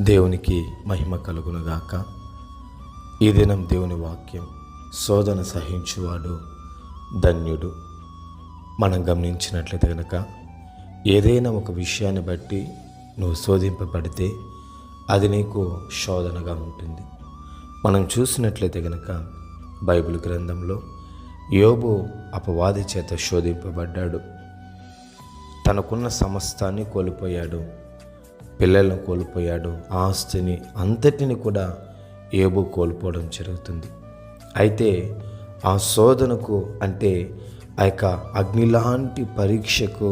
దేవునికి మహిమ కలుగునుగాక. ఈ దినం దేవుని వాక్యం, శోధన సహించువాడు ధన్యుడు. మనం గమనించినట్లయితే కనుక ఏదైనా ఒక విషయాన్ని బట్టి నువ్వు శోధింపబడితే అది నీకు శోధనగా ఉంటుంది. మనం చూసినట్లయితే కనుక బైబిల్ గ్రంథంలో యోబు అపవాది చేత శోధింపబడ్డాడు. తనకున్న సమస్తాన్ని కోల్పోయాడు, పిల్లలను కోల్పోయాడు, ఆస్తిని అంతటిని కూడా యోబు కోల్పోవడం జరుగుతుంది. అయితే ఆ శోధనకు, అంటే ఆ యొక్క అగ్నిలాంటి పరీక్షకు,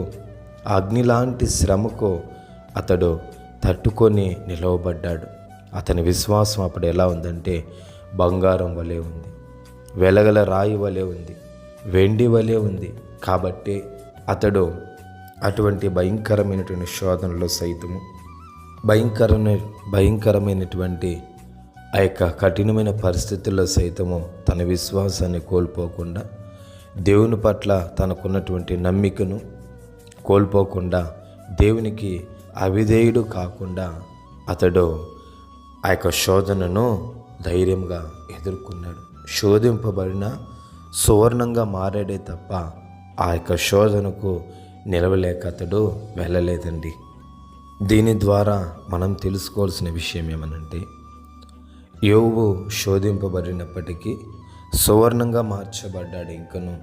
ఆ అగ్నిలాంటి శ్రమకు అతడు తట్టుకొని నిలవబడ్డాడు. అతని విశ్వాసం అప్పుడు ఎలా ఉందంటే బంగారం వలె ఉంది, వెలగల రాయి వలె ఉంది, వెండి వలె ఉంది. కాబట్టి అతడు అటువంటి భయంకరమైనటువంటి శోధనలో సైతము, భయంకరమైనటువంటి ఆ యొక్క కఠినమైన పరిస్థితుల్లో సైతము తన విశ్వాసాన్ని కోల్పోకుండా, దేవుని పట్ల తనకున్నటువంటి నమ్మికను కోల్పోకుండా, దేవునికి అవిధేయుడు కాకుండా అతడు ఆ యొక్క శోధనను ధైర్యంగా ఎదుర్కొన్నాడు. శోధింపబడిన సువర్ణంగా మారాడే తప్ప ఆ యొక్క శోధనకు నిలవలేక అతడు వెళ్ళలేదండి. దీని ద్వారా మనం తెలుసుకోవాల్సిన విషయం ఏమనంటే, యోబు శోధింపబడినప్పటికీ సువర్ణంగా మార్చబడ్డాడు. ఇంకను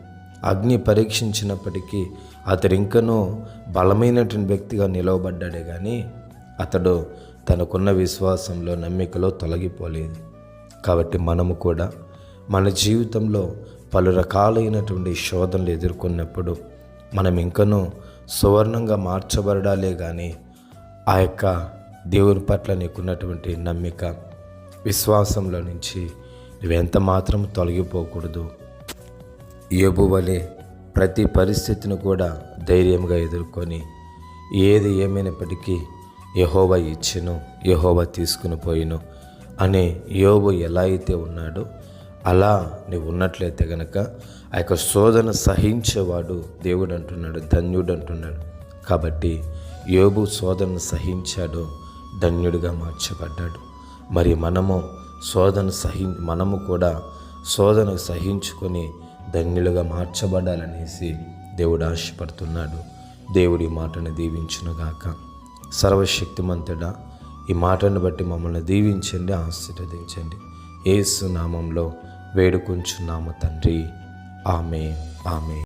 అగ్ని పరీక్షించినప్పటికీ అతడు ఇంకనూ బలమైనటువంటి వ్యక్తిగా నిలవబడ్డాడే కానీ అతడు తనకున్న విశ్వాసంలో, నమ్మికలో తొలగిపోలేదు. కాబట్టి మనము కూడా మన జీవితంలో పలు రకాలైనటువంటి శోధనలు ఎదుర్కొన్నప్పుడు మనం ఇంకనూ సువర్ణంగా మార్చబడాలే కానీ ఆ యొక్క దేవుని పట్ల నీకున్నటువంటి నమ్మిక, విశ్వాసంలో నుంచి నువ్వెంత మాత్రం తొలగిపోకూడదు. యోబు వలె ప్రతి పరిస్థితిని కూడా ధైర్యంగా ఎదుర్కొని, ఏది ఏమైనప్పటికీ యెహోవా ఇచ్చెను, యెహోవా తీసుకుని పోయిను అనే యోబు ఎలా అయితే ఉన్నాడో అలా నువ్వు ఉన్నట్లయితే కనుక ఆ యొక్క శోధన సహించేవాడు దేవుడు అంటున్నాడు, ధన్యుడు అంటున్నాడు. కాబట్టి యోబు శోధన సహించాడు, ధన్యుడిగా మార్చబడ్డాడు. మరి మనము కూడా శోధన సహించుకొని ధన్యులుగా మార్చబడాలనేసి దేవుడు ఆశపడుతున్నాడు. దేవుడి మాటను దీవించునుగాక. సర్వశక్తిమంతుడా, ఈ మాటను బట్టి మమ్మల్ని దీవించండి, ఆశీర్వదించండి. యేసు నామంలో వేడుకుంటున్నాము తండ్రి. ఆమేన్, ఆమేన్.